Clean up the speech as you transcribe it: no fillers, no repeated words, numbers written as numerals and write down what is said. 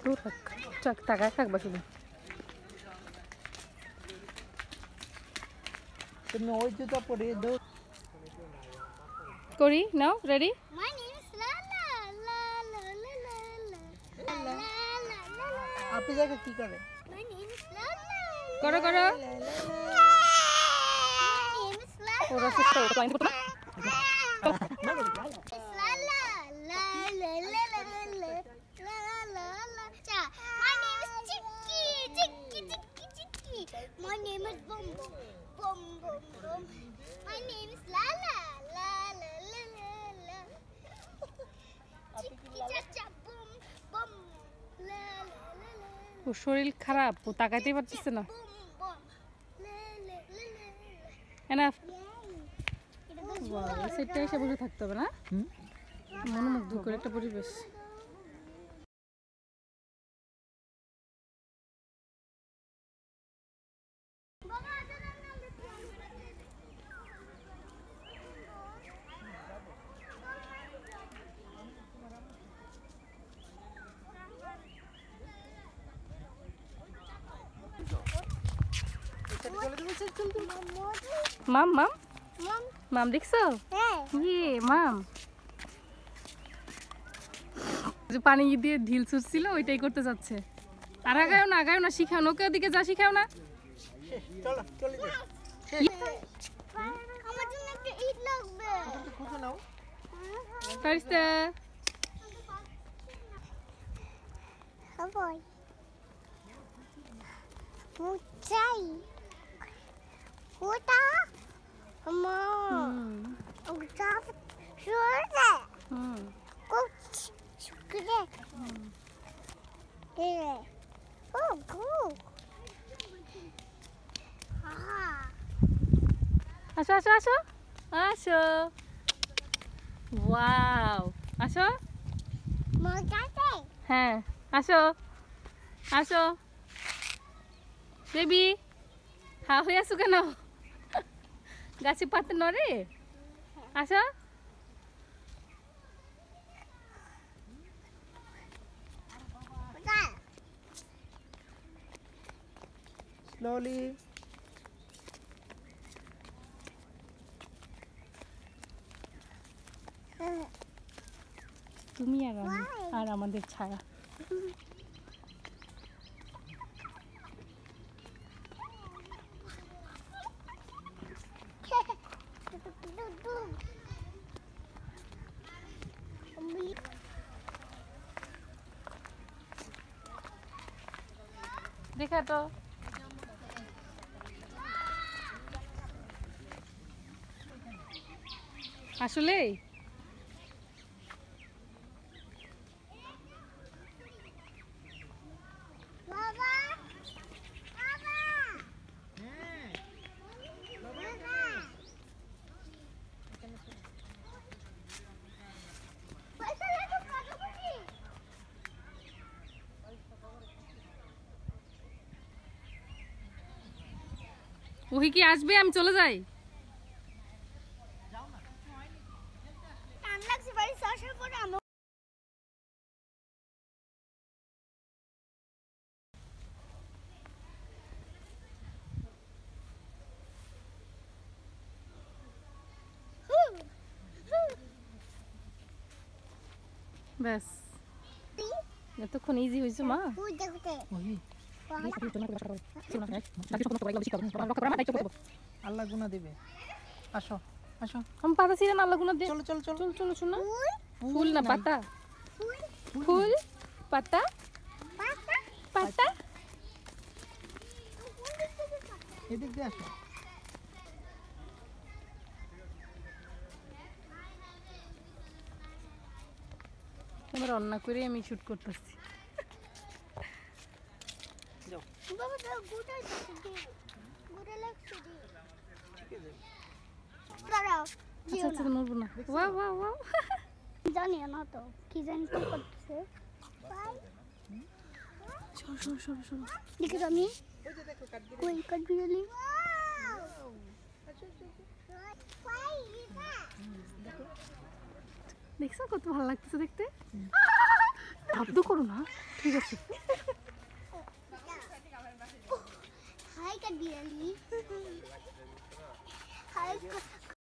দূর থাক, চাক টাকায় থাকবা শুধু। তুমি ওই জুতা পরে দাও। করি নাও, ready? My name is Lala. Lala, Lala, Lala. আপনি জায়গা কি করে? My name is Lala. করো করো। My name is Lala. ওরা সুস্থ ক্লায়েন্ট করতে না। It's Lala. Lala, Lala, Lala. Lala, Lala. My name is Chicky. Chicky, Chicky, Chicky. My name is Bum Bum. Bum Bum Bum. My name is Lala. Lala, Lala, Lala. Chicky, Chacha, Bum Bum. Lala, Lala. ওর শরীর খারাপ, ও তাকাইতেই পারতেছে না। Bum Bum. Lala, Lala. Enough. Yay. Wow, এই সেটটা এসে বসে থাকতে হবে না? মনোমুগ্ধ করে একটা পরিবেশ। মাম মাম Mom. মাম দেখছো? Hey. ইয়ে মাম, যে পানি দিয়ে ঢিল ছুটছিল ওইটাই করতে যাচ্ছে। আর আগাও না, আগাও না, শিখাও না, ওকে ওদিকে যা, শিখাও না। চলো চলে যাও। আমার জন্য একটা ইট লাগবে। খুঁজে নাও। ফারিস্তা, Boy. Mucai. Kuta. Mama. Udah. Sudah. Coach. Sudah. Oh, cool. Ah. আসো আসো আসো আসো। ওয়াও, আসো। Mau kate. হ্যাঁ আসো আসো। বেবি হা হয়ে আসো কেন? গাছে পাতা নড়ে? আসো। Udah. স্লোলি। তুমি আর আমি আর আমাদের ছায়া। দেখা তো আসলে Baba. Baba. Baba. পয়সা লাগবে কত কোটি? ওহি কি আসবে? আমি চলে যাই। টান লাগছে বাড়ি আসার পরে আমি ব্যাস, এতক্ষণ ইজি হয়েছে মা। তুই দেখতে আল্লাহ গুনাহ দেবে। আসো আসো। আমি পাতা ছিঁড়ে না, আল্লাহ গুনা দে। চলো চলো চলো। চল চলো শোনা। ফুল ফুল না নাই। পাতা, ফুল ফুল পাতা পাতা পাতা। এদিক দিয়ে আসো। আমার রান্না করে আমি শুট করতেছি। যাও। বাবা দাও গুটা দিতে গুটা লাগছে দি ঠিক আছে। দাঁড়াও আচ্ছা আচ্ছা, নড়বো না। Wow wow wow. জানি না তো কি জানি কি করতেছে সরো সরো সরো সরো। দেখে তো আমি ওই যে দেখো কাঠগিরি। কই কাট বিড়ালি আচ্ছা আচ্ছা দেখছো কত ভালো লাগতেছে দেখতে? শব্দ করো না, ঠিক আছে। Hi, Kadiri. Hi,